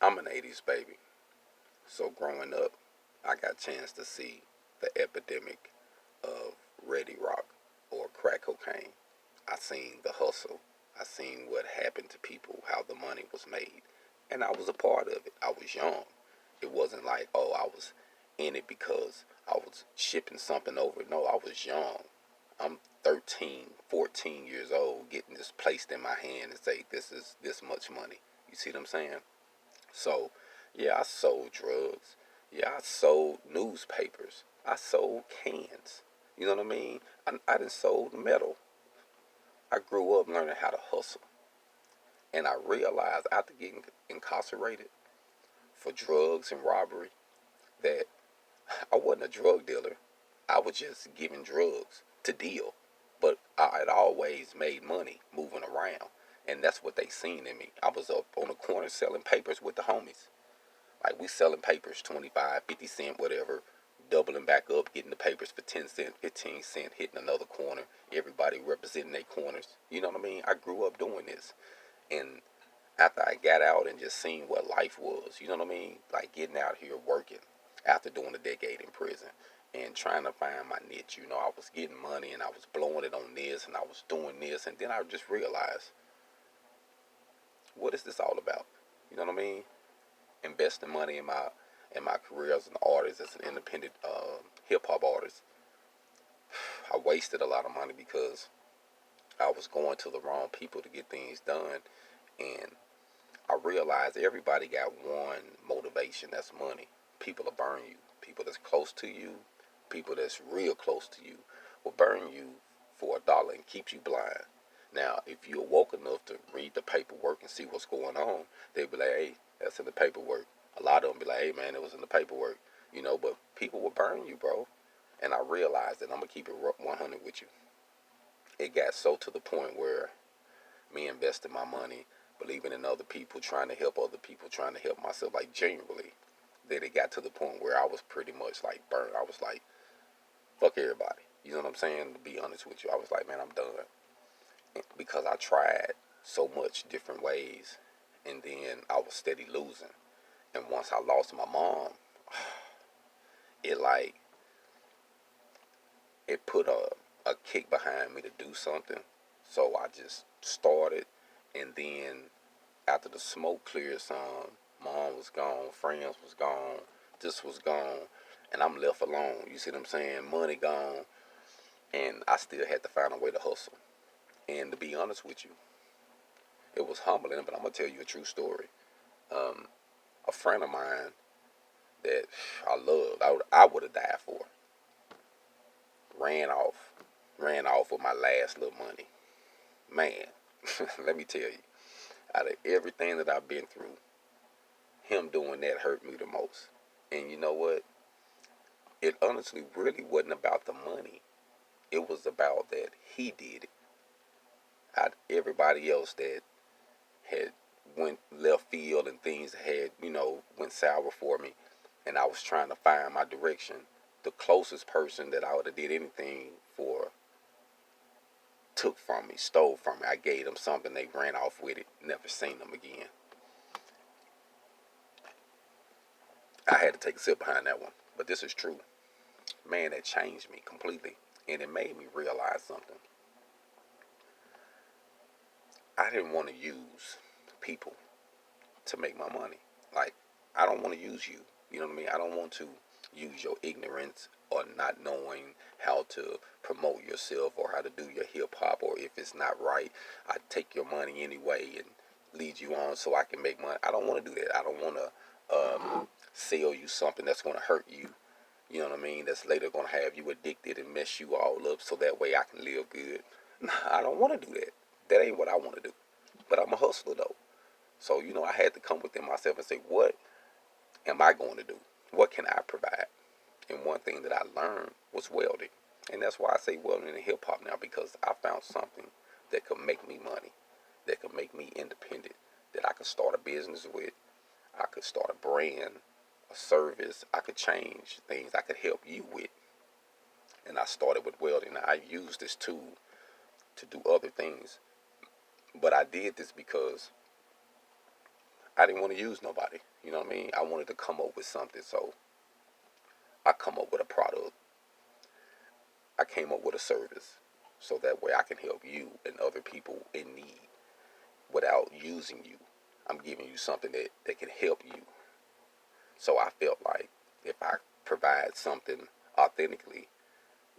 I'm an 80s baby. So growing up, I got a chance to see the epidemic of Ready Rock or crack cocaine. I seen the hustle. I seen what happened to people, how the money was made. And I was a part of it. I was young. It wasn't like, oh, I was in it because I was shipping something over. No, I was young. I'm 13, 14 years old getting this placed in my hand and say, this is this much money. You see what I'm saying? So, yeah, I sold drugs. Yeah, I sold newspapers. I sold cans. You know what I mean? I done sold metal. I grew up learning how to hustle. And I realized after getting incarcerated for drugs and robbery that I wasn't a drug dealer. I was just giving drugs to deal. But I had always made money moving around. And that's what they seen in me. I was up on the corner selling papers with the homies. Like we selling papers, 25, 50 cent, whatever, doubling back up, getting the papers for 10 cent, 15 cent, hitting another corner, everybody representing their corners. You know what I mean? I grew up doing this. And after I got out and just seen what life was, you know what I mean? Like getting out here working after doing a decade in prison and trying to find my niche. You know, I was getting money and I was blowing it on this and I was doing this. And then I just realized, what is this all about? You know what I mean? Investing money in my career as an artist, as an independent hip hop artist. I wasted a lot of money because I was going to the wrong people to get things done, and I realized everybody got one motivation. That's money. People will burn you. People that's close to you, people that's real close to you, will burn you for $1 and keep you blind. Now, if you're woke enough to read the paperwork and see what's going on, they'll be like, hey, that's in the paperwork. A lot of them be like, hey, man, it was in the paperwork. You know, but people will burn you, bro. And I realized that I'm going to keep it 100 with you. It got so to the point where me investing my money, believing in other people, trying to help other people, trying to help myself, like genuinely, that it got to the point where I was pretty much like burned. I was like, fuck everybody. You know what I'm saying? To be honest with you, I was like, man, I'm done. Because I tried so much different ways, and then I was steady losing. And once I lost my mom, it like it put a kick behind me to do something. So I just started, and then after the smoke cleared some, mom was gone, friends was gone, this was gone, and I'm left alone. You see what I'm saying? Money gone, and I still had to find a way to hustle. And to be honest with you, it was humbling, but I'm gonna tell you a true story. Um, a friend of mine that I loved, I would have died for, ran off, ran off with my last little money. Man, let me tell you, out of everything that I've been through, him doing that hurt me the most. And you know what? It honestly really wasn't about the money. It was about that he did it. Out everybody else that had went left field and things had, went sour for me, and I was trying to find my direction. The closest person that I would have did anything for took from me, stole from me. I gave them something, they ran off with it, never seen them again. I had to take a sip behind that one, but this is true. Man, that changed me completely, and it made me realize something. I didn't want to use people to make my money. Like, I don't want to use you. You know what I mean? I don't want to use your ignorance or not knowing how to promote yourself or how to do your hip hop, or if it's not right, I take your money anyway and lead you on so I can make money. I don't want to do that. I don't want to sell you something that's going to hurt you. You know what I mean? That's later going to have you addicted and mess you all up so that way I can live good. Nah, I don't want to do that. That ain't what I want to do. But I'm a hustler though. So, I had to come within myself and say, what am I going to do? What can I provide? And one thing that I learned was welding. And that's why I say welding in hip hop now, because I found something that could make me money, that could make me independent, that I could start a business with. I could start a brand, a service. I could change things I could help you with. And I started with welding. Now, I used this tool to do other things. But I did this because I didn't want to use nobody. You know what I mean? I wanted to come up with something, so I come up with a product. I came up with a service, so that way I can help you and other people in need without using you. I'm giving you something that can help you. So I felt like if I provide something authentically,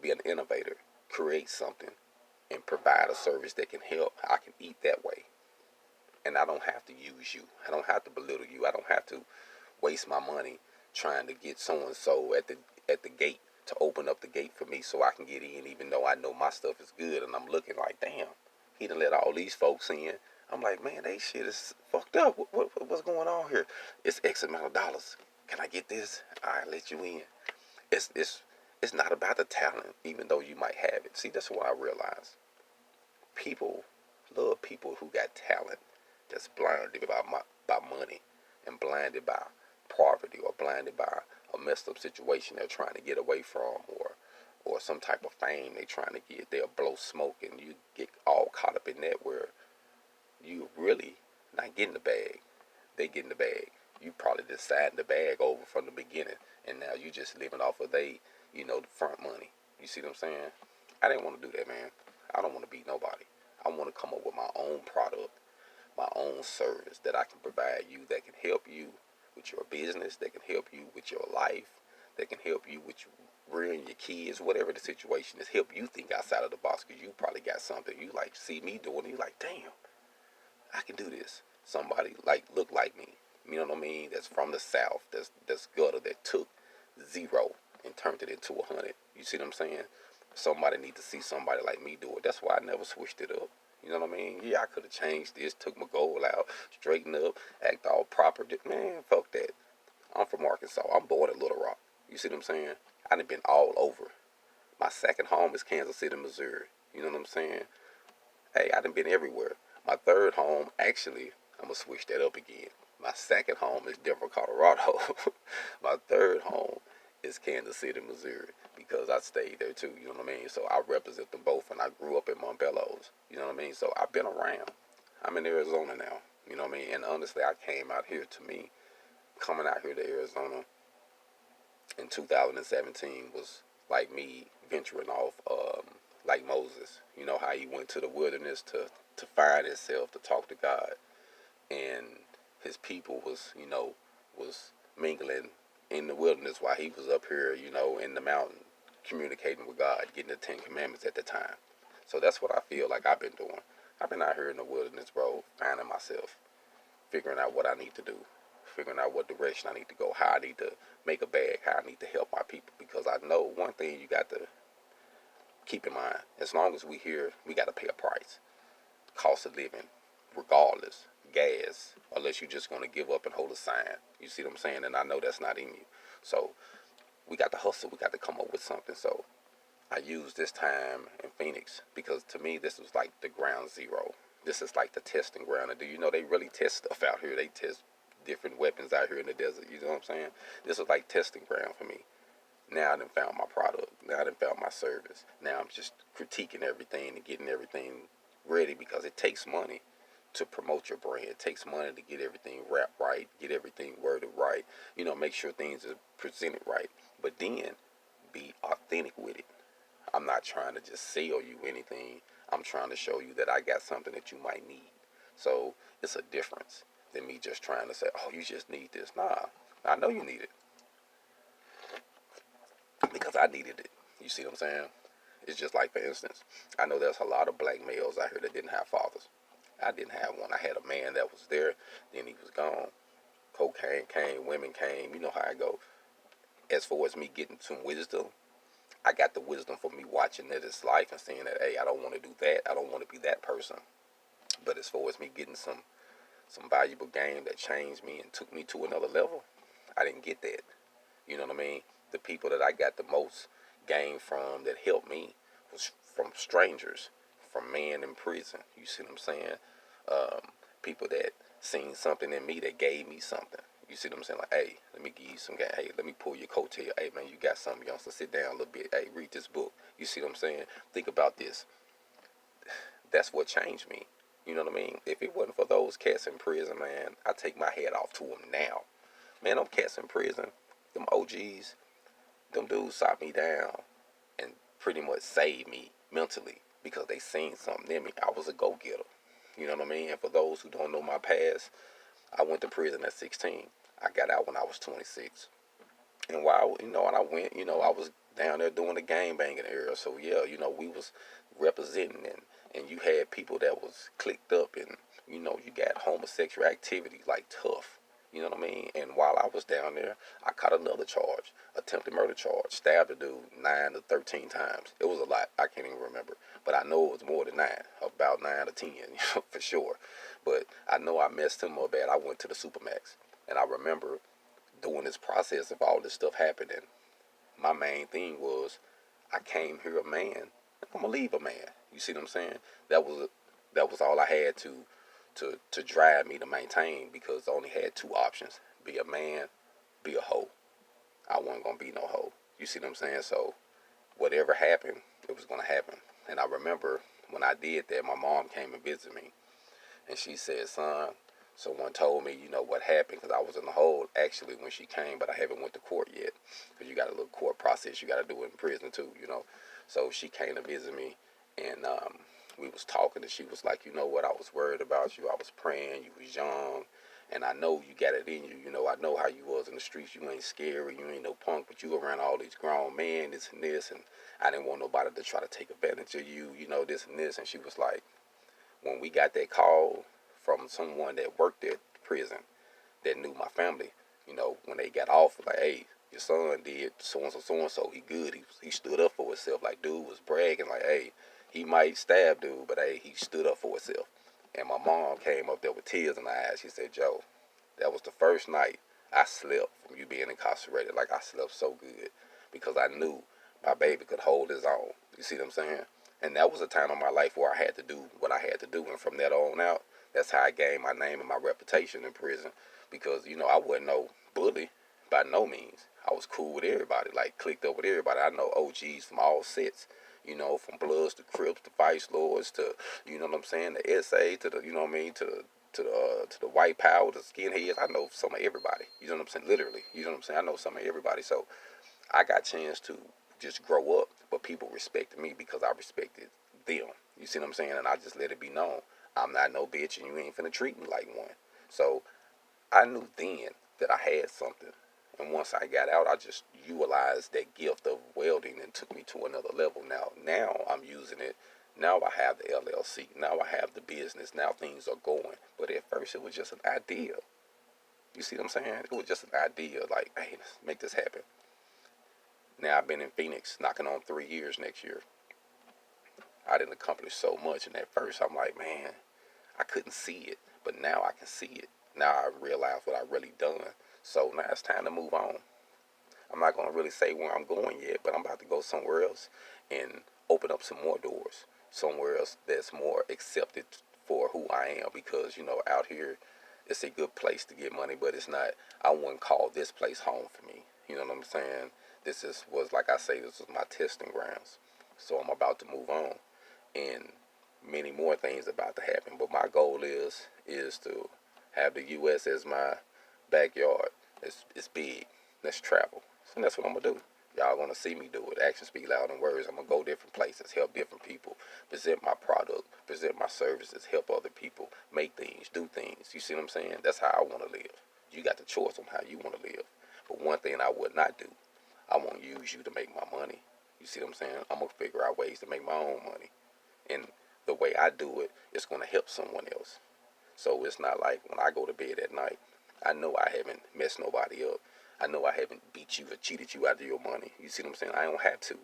be an innovator, create something, and provide a service that can help, I can eat that way. And I don't have to use you. I don't have to belittle you. I don't have to waste my money trying to get so and so at the gate to open up the gate for me so I can get in, even though I know my stuff is good. And I'm looking like, damn, he done let all these folks in. I'm like, man, they shit is fucked up. What's going on here? It's X amount of dollars. Can I get this? I let you in. It's it's it's not about the talent, even though you might have it. See, that's why I realize people love people who got talent that's blinded by money and blinded by poverty or blinded by a messed up situation they're trying to get away from, or some type of fame they're trying to get. They'll blow smoke and you get all caught up in that where you really not getting the bag. They getting the bag. You probably just signed the bag over from the beginning, and now you just living off of the front money. You see what I'm saying? I didn't want to do that, man. I don't want to be nobody. I want to come up with my own product, my own service that I can provide you, that can help you with your business, that can help you with your life, that can help you with rearing your kids, whatever the situation is, help you think outside of the box, because you probably got something you like see me doing, and you like, damn, I can do this. Somebody like look like me. You know what I mean? That's from the South. That's gutter that took zero and turned it into 100. You see what I'm saying? Somebody need to see somebody like me do it. That's why I never switched it up. You know what I mean? Yeah, I could have changed this, took my goal out, straightened up, act all proper. Man, fuck that. I'm from Arkansas. I'm born in Little Rock. You see what I'm saying? I done been all over. My second home is Kansas City, Missouri. You know what I'm saying? Hey, I done been everywhere. My third home, actually, I'm going to switch that up again. My second home is Denver, Colorado. My third home is Kansas City, Missouri, because I stayed there too, you know what I mean? So I represent them both, and I grew up in Montbello's, you know what I mean? So I've been around. I'm in Arizona now, you know what I mean? And honestly, I came out here, to me, coming out here to Arizona in 2017 was like me venturing off, like Moses. You know how he went to the wilderness to find himself, to talk to God, and his people was mingling in the wilderness while he was up here, in the mountain, communicating with God, getting the 10 Commandments at the time. So that's what I feel like I've been doing. I've been out here in the wilderness, bro, finding myself, figuring out what I need to do, figuring out what direction I need to go, how I need to make a bag, how I need to help my people. Because I know one thing you got to keep in mind: as long as we here, we got to pay a price. Cost of living, regardless, gas, unless you're just going to give up and hold a sign. You see what I'm saying? And I know that's not in you. So we got to hustle. We got to come up with something. So I used this time in Phoenix because to me this was like the ground zero. This is like the testing ground. And do you know they really test stuff out here? They test different weapons out here in the desert. You know what I'm saying? This was like testing ground for me. Now I done found my product. Now I done found my service. Now I'm just critiquing everything and getting everything ready, because it takes money to promote your brand. It takes money to get everything wrapped right, get everything worded right, make sure things are presented right. But then be authentic with it. I'm not trying to just sell you anything. I'm trying to show you that I got something that you might need. So it's a difference than me just trying to say, oh, you just need this. Nah, I know you need it because I needed it. You see what I'm saying? It's just like, for instance, I know there's a lot of black males out here that didn't have fathers. I didn't have one. I had a man that was there, then he was gone. Cocaine came, women came. You know how I go. As far as me getting some wisdom, I got the wisdom for me watching that it's life and saying that, hey, I don't want to do that. I don't want to be that person. But as far as me getting some valuable game that changed me and took me to another level, I didn't get that. You know what I mean? The people that I got the most game from that helped me was from strangers, from men in prison. You see what I'm saying? Um, People that seen something in me that gave me something. You see what I'm saying? Like, hey, let me give you some game. Hey, let me pull your coattail. Hey, man, you got something, youngster. Sit down a little bit. Hey, read this book. You see what I'm saying? Think about this. That's what changed me. You know what I mean? If it wasn't for those cats in prison, man, I take my hat off to them now. Man, them cats in prison, them OGs, them dudes sat me down and pretty much saved me mentally because they seen something in me. I was a go-getter. You know what I mean? And for those who don't know my past, I went to prison at 16. I got out when I was 26. And while, and I went, I was down there doing the gang banging era. So yeah, we was representing, and you had people that was clicked up, and you got homosexual activity like tough. You know what I mean? And while I was down there, I caught another charge, attempted murder charge, stabbed a dude 9 to 13 times. It was a lot. I can't even remember, but I know it was more than 9, about 9 to 10, for sure. But I know I messed him up bad. I went to the supermax, and I remember during this process of all this stuff happening, my main thing was I came here a man. I'm gonna leave a man. You see what I'm saying? That was that was all I had to drive me to maintain because I only had two options: be a man, be a hoe. I wasn't gonna be no hoe. You see what I'm saying? So whatever happened, it was gonna happen. And I remember when I did that, my mom came and visited me, and she said, "Son, someone told me, what happened because I was in the hole actually when she came, but I haven't went to court yet because you got a little court process you got to do in prison too. So she came to visit me, and we was talking, and she was like, you know what, I was worried about you. I was praying. You was young, and I know you got it in you. I know how you was in the streets. You ain't scary. You ain't no punk, but you around all these grown men, this and this, and I didn't want nobody to try to take advantage of you, this and this." And she was like, when we got that call from someone that worked at prison that knew my family, when they got off, like, "Hey, your son did so and so. He good. He stood up for himself." Like, dude was bragging, like, "Hey, he might stab dude, but hey, he stood up for himself." And my mom came up there with tears in her eyes. She said, "Joe, that was the first night I slept from you being incarcerated. Like, I slept so good because I knew my baby could hold his own." You see what I'm saying? And that was a time in my life where I had to do what I had to do. And from that on out, that's how I gained my name and my reputation in prison. Because, I wasn't no bully by no means. I was cool with everybody, like clicked up with everybody. I know OGs from all sets, from Bloods to Crips to Vice Lords to, you know what I'm saying, the SA to the, you know what I mean, to the white power, the skinheads. I know some of everybody. You know what I'm saying? Literally. You know what I'm saying? I know some of everybody. So I got a chance to just grow up, but people respected me because I respected them. You see what I'm saying? And I just let it be known. I'm not no bitch and you ain't finna treat me like one. So I knew then that I had something. And once I got out, I just utilized that gift of welding and took me to another level. Now I'm using it. Now I have the LLC. Now I have the business. Now things are going. But at first it was just an idea. You see what I'm saying? It was just an idea. Like, hey, let's make this happen. Now I've been in Phoenix knocking on 3 years next year. I didn't accomplish so much. And at first I'm like, man, I couldn't see it. But now I can see it. Now I realize what I really done. So now it's time to move on. I'm not going to really say where I'm going yet, but I'm about to go somewhere else and open up some more doors. Somewhere else that's more accepted for who I am because, out here it's a good place to get money, but it's not, I wouldn't call this place home for me. You know what I'm saying? Was like I say, this was my testing grounds. So I'm about to move on and many more things about to happen. But my goal is to have the US as my backyard. It's big. Let's travel. And that's what I'm gonna do. Y'all gonna see me do it. Actions speak louder than words. I'm gonna go different places, help different people, present my product, present my services, help other people, make things, do things. You see what I'm saying? That's how I wanna live. You got the choice on how you wanna live. But one thing I would not do, I won't use you to make my money. You see what I'm saying? I'm gonna figure out ways to make my own money. And the way I do it, it's gonna help someone else. So it's not like when I go to bed at night, I know I haven't messed nobody up. I know I haven't beat you or cheated you out of your money. You see what I'm saying? I don't have to.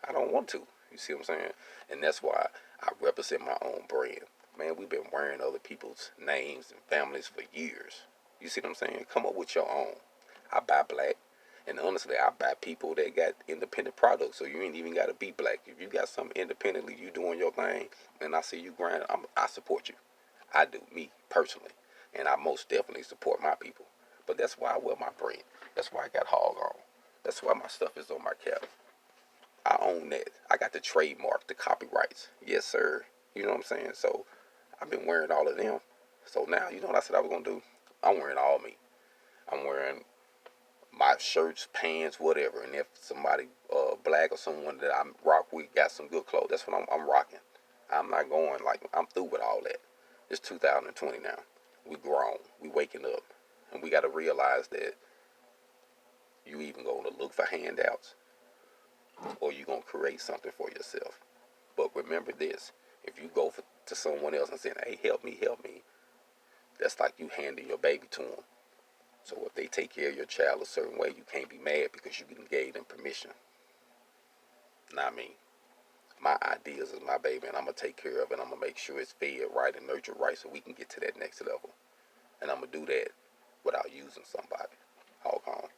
I don't want to. You see what I'm saying? And that's why I represent my own brand. Man, we've been wearing other people's names and families for years. You see what I'm saying? Come up with your own. I buy black. And honestly, I buy people that got independent products, so you ain't even got to be black. If you got something independently, you doing your thing, and I see you grind, I support you. I do, me, personally. And I most definitely support my people. But that's why I wear my brand. That's why I got hog on. That's why my stuff is on my cap. I own that. I got the trademark, the copyrights. Yes, sir. You know what I'm saying? So I've been wearing all of them. So now, you know what I said I was going to do? I'm wearing all me. I'm wearing my shirts, pants, whatever. And if somebody black or someone that I rock with got some good clothes, that's what I'm rocking. I'm not going like, I'm through with all that. It's 2020 now. We grown. We waking up. And we got to realize that you even going to look for handouts or you going to create something for yourself. But remember this. If you go to someone else and say, hey, help me, that's like you handing your baby to them. So if they take care of your child a certain way, you can't be mad because you gave them permission. Not me. My ideas is my baby, and I'm going to take care of it. I'm going to make sure it's fed right and nurtured right so we can get to that next level. And I'm going to do that without using somebody. Hog on.